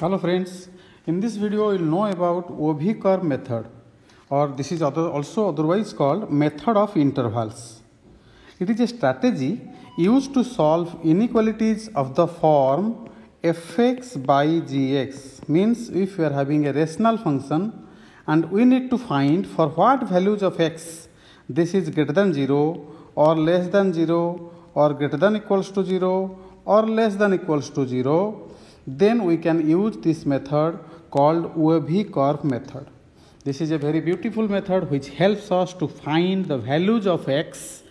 Hello friends, in this video you will know about OV curve method, or this is also otherwise called method of intervals. It is a strategy used to solve inequalities of the form fx by gx. Means if we are having a rational function and we need to find for what values of x this is greater than 0 or less than 0 or greater than equals to 0 or less than equals to 0, then we can use this method called OV curve method. This is a very beautiful method which helps us to find the values of x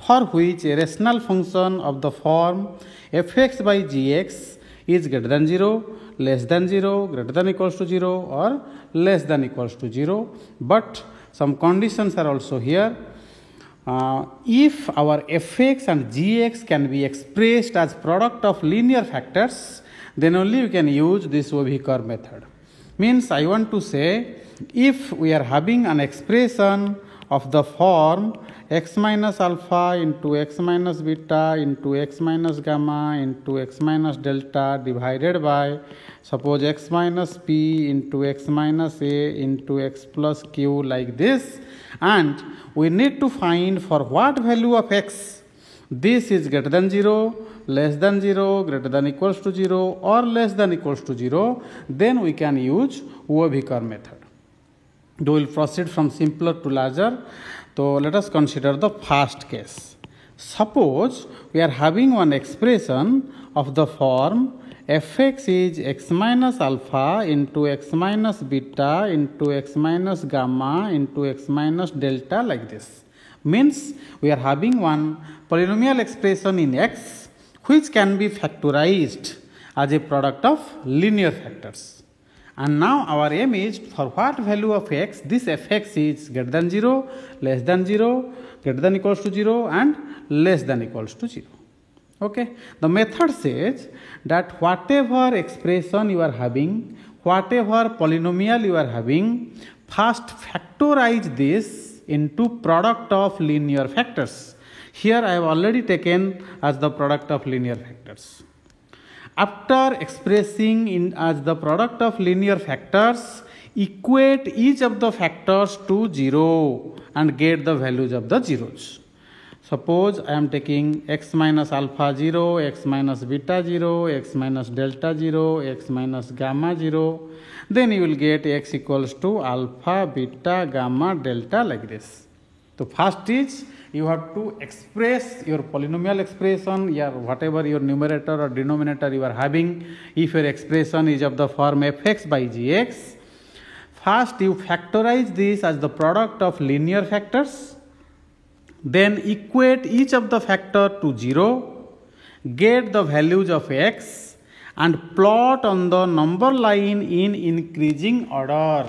for which a rational function of the form fx by gx is greater than 0, less than 0, greater than equals to 0 or less than equals to 0. But some conditions are also here. If our fx and gx can be expressed as product of linear factors, then only we can use this OV curve method. Means I want to say, if we are having an expression of the form x minus alpha into x minus beta into x minus gamma into x minus delta divided by suppose x minus p into x minus a into x plus q like this, and we need to find for what value of x this is greater than 0, less than 0, greater than equals to 0 or less than equals to 0, then we can use OV curve method. We will proceed from simpler to larger. So let us consider the first case. Suppose we are having one expression of the form fx is x minus alpha into x minus beta into x minus gamma into x minus delta like this. Means we are having one polynomial expression in x which can be factorized as a product of linear factors. And now our aim is for what value of x this fx is greater than 0, less than 0, greater than equals to 0 and less than equals to 0. Okay. The method says that whatever expression you are having, whatever polynomial you are having, first factorize this into product of linear factors. Here I have already taken as the product of linear factors. After expressing in as the product of linear factors, equate each of the factors to 0 and get the values of the zeros. Suppose I am taking x minus alpha 0, x minus beta 0, x minus delta 0, x minus gamma 0. Then you will get x equals to alpha, beta, gamma, delta like this. So first is you have to express your polynomial expression, whatever your numerator or denominator you are having. If your expression is of the form fx by gx, first you factorize this as the product of linear factors. Then equate each of the factor to 0, get the values of x and plot on the number line in increasing order.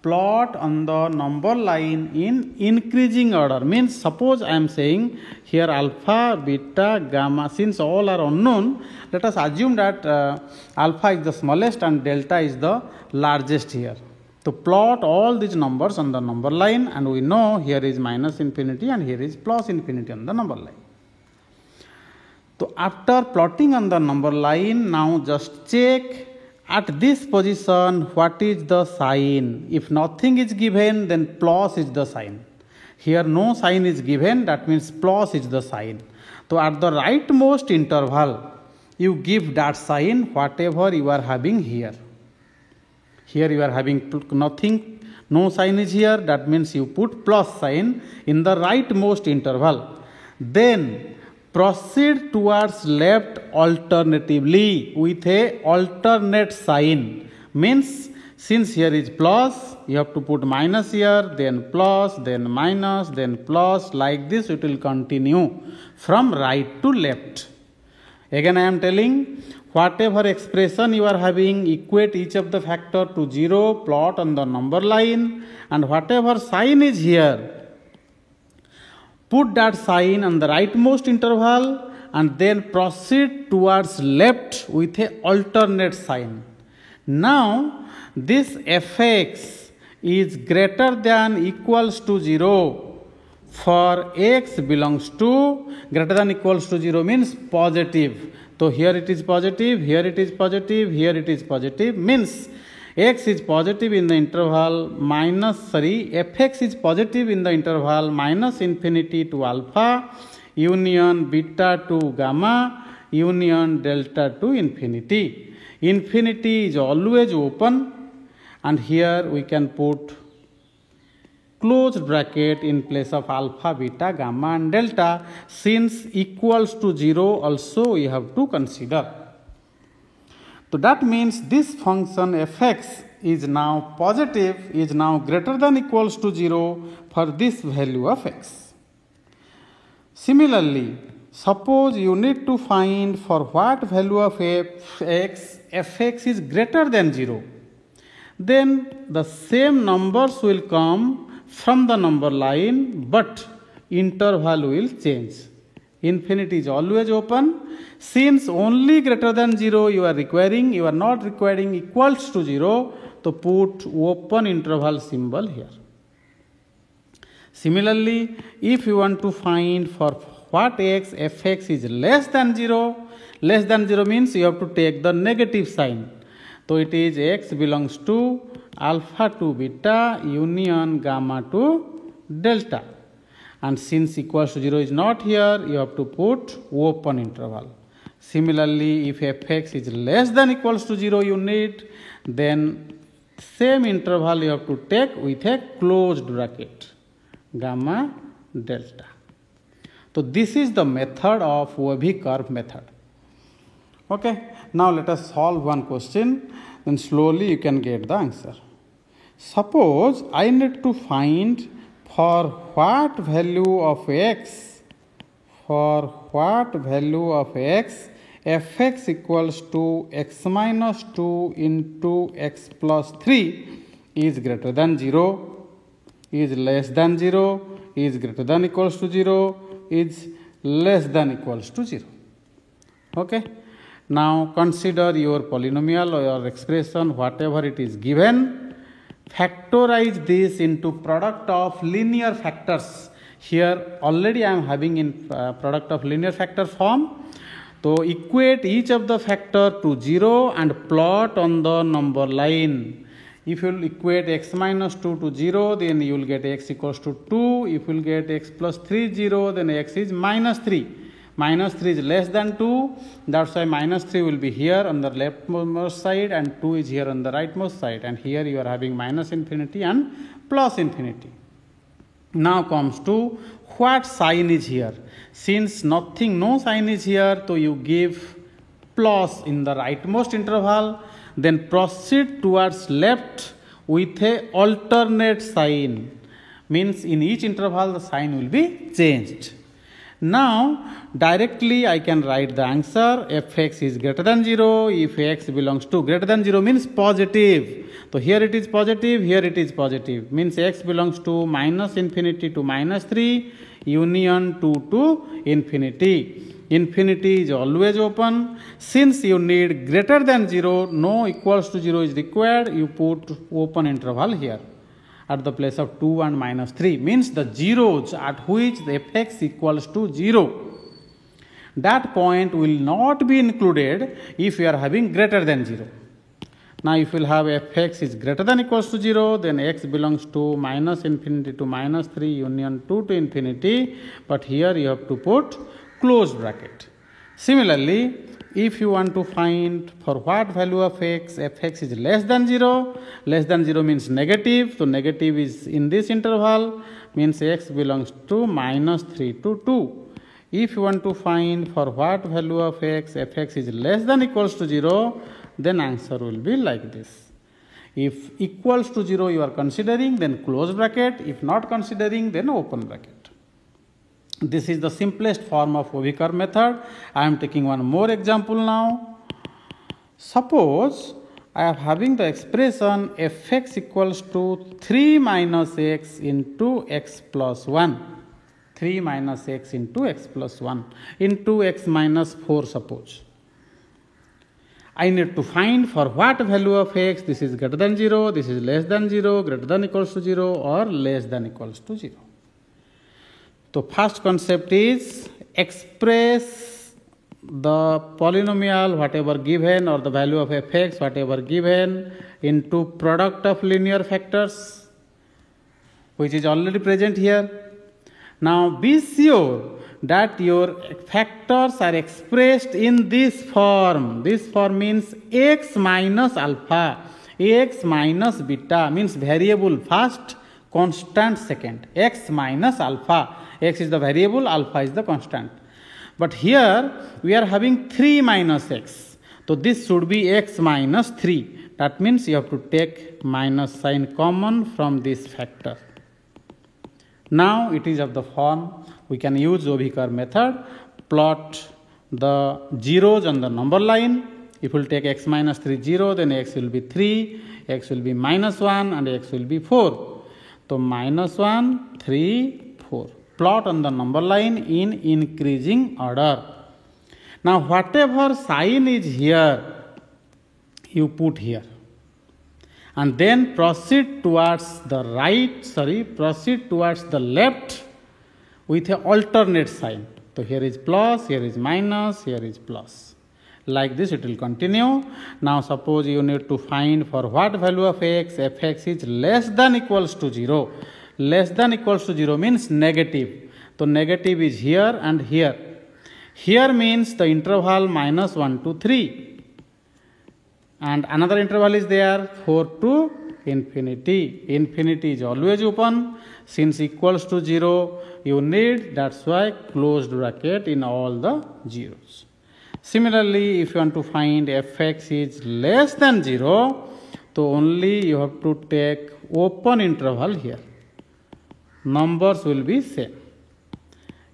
Plot on the number line in increasing order. Means suppose I am saying here alpha, beta, gamma, since all are unknown, let us assume that alpha is the smallest and delta is the largest here. To plot all these numbers on the number line, and we know here is minus infinity and here is plus infinity on the number line. So after plotting on the number line, now just check at this position what is the sign. If nothing is given, then plus is the sign. Here no sign is given, that means plus is the sign. So at the rightmost interval, you give that sign whatever you are having here. Here you are having nothing, no sign is here, that means you put plus sign in the rightmost interval. Then proceed towards left alternatively with a alternate sign. Means since here is plus, you have to put minus here, then plus, then minus, then plus. Like this it will continue from right to left. Again I am telling, whatever expression you are having, equate each of the factor to 0, plot on the number line, and whatever sign is here, put that sign on the rightmost interval and then proceed towards left with a alternate sign. Now this fx is greater than equals to 0 for x belongs to greater than equals to 0 means positive. So here it is positive, here it is positive, here it is positive, means x is positive in the interval fx is positive in the interval minus infinity to alpha, union beta to gamma, union delta to infinity. Infinity is always open, and here we can put closed bracket in place of alpha, beta, gamma and delta. Since equals to 0 also we have to consider. So that means this function fx is now positive, is now greater than equals to 0 for this value of x. Similarly, suppose you need to find for what value of fx is greater than 0. Then the same numbers will come from the number line, but interval will change. Infinity is always open. Since only greater than 0 you are not requiring equals to 0, to put open interval symbol here. Similarly, if you want to find for what fx is less than 0 means you have to take the negative sign. So it is x belongs to alpha to beta union gamma to delta. And since equals to 0 is not here, you have to put open interval. Similarly, if fx is less than equals to 0 you need, then same interval you have to take with a closed bracket, gamma delta. So this is the method of OV curve method. Okay, now let us solve one question, then slowly you can get the answer. Suppose I need to find for what value of x, fx equals to x minus 2 into x plus 3 is greater than 0, is less than 0, is greater than equals to 0, is less than equals to 0. Okay. Now consider your polynomial or your expression, whatever it is given. Factorize this into product of linear factors. Here already I am having in product of linear factor form. So equate each of the factor to 0 and plot on the number line. If you will equate x minus 2 to 0, then you will get x equals to 2. If you will get x plus 3 0, then x is minus 3. Minus 3 is less than 2. That's why minus 3 will be here on the leftmost side and 2 is here on the rightmost side. And here you are having minus infinity and plus infinity. Now comes to what sign is here. Since no sign is here, so you give plus in the rightmost interval, then proceed towards left with a alternate sign. Means in each interval the sign will be changed. Now directly I can write the answer. Fx is greater than 0 if x belongs to greater than 0 means positive. So here it is positive, here it is positive. Means x belongs to minus infinity to minus 3, union 2 to infinity. Infinity is always open. Since you need greater than 0, no equals to 0 is required, you put open interval here at the place of 2 and minus 3. Means the zeros at which the fx equals to 0. That point will not be included if you are having greater than 0. Now if you will have fx is greater than equals to 0, then x belongs to minus infinity to minus 3 union 2 to infinity. But here you have to put closed bracket. Similarly, if you want to find for what value of x, fx is less than 0 means negative. So negative is in this interval, means x belongs to minus 3 to 2. If you want to find for what value of x, fx is less than equals to 0, then answer will be like this. If equals to 0 you are considering, then close bracket. If not considering, then open bracket. This is the simplest form of OV curve method. I am taking one more example now. Suppose I am having the expression fx equals to 3 minus x into x plus 1. 3 minus x into x plus 1 into x minus 4 suppose. I need to find for what value of x, this is greater than 0, this is less than 0, greater than equals to 0 or less than equals to 0. So first concept is express the polynomial whatever given or the value of fx whatever given into product of linear factors, which is already present here. Now be sure that your factors are expressed in this form. This form means x minus alpha, x minus beta means variable first, constant second, x minus alpha. X is the variable, alpha is the constant. But here we are having 3 minus x. So this should be x minus 3. That means you have to take minus sign common from this factor. Now it is of the form, we can use OV curve method, plot the zeros on the number line. If we take x minus 3 0, then x will be 3, x will be minus 1 and x will be 4. So minus 1, 3, 4. Plot on the number line in increasing order. Now whatever sign is here, you put here. And then proceed towards the proceed towards the left with an alternate sign. So here is plus, here is minus, here is plus. Like this it will continue. Now suppose you need to find for what value of x, fx is less than equals to 0. Less than equals to 0 means negative. So negative is here and here. Here means the interval minus 1 to 3. And another interval is there 4 to infinity. Infinity is always open. Since equals to 0, you need, that's why closed bracket in all the zeros. Similarly, if you want to find fx is less than 0, so only you have to take open interval here. Numbers will be same.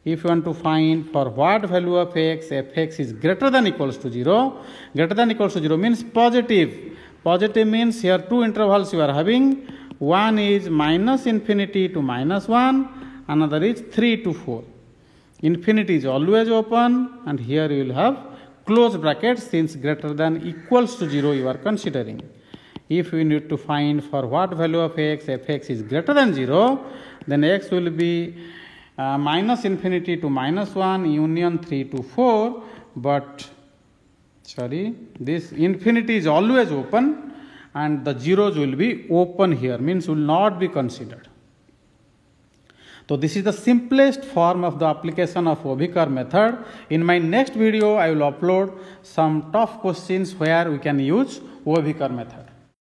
If you want to find for what value of x, fx is greater than equals to 0, greater than equals to 0 means positive. Positive means here two intervals you are having. One is minus infinity to minus 1, another is 3 to 4. Infinity is always open and here you will have closed bracket since greater than equals to 0 you are considering. If we need to find for what value of x, fx is greater than 0, then x will be minus infinity to minus 1 union 3 to 4, but this infinity is always open and the zeros will be open here, means will not be considered. So this is the simplest form of the application of OV curve method. In my next video I will upload some tough questions where we can use OV curve method.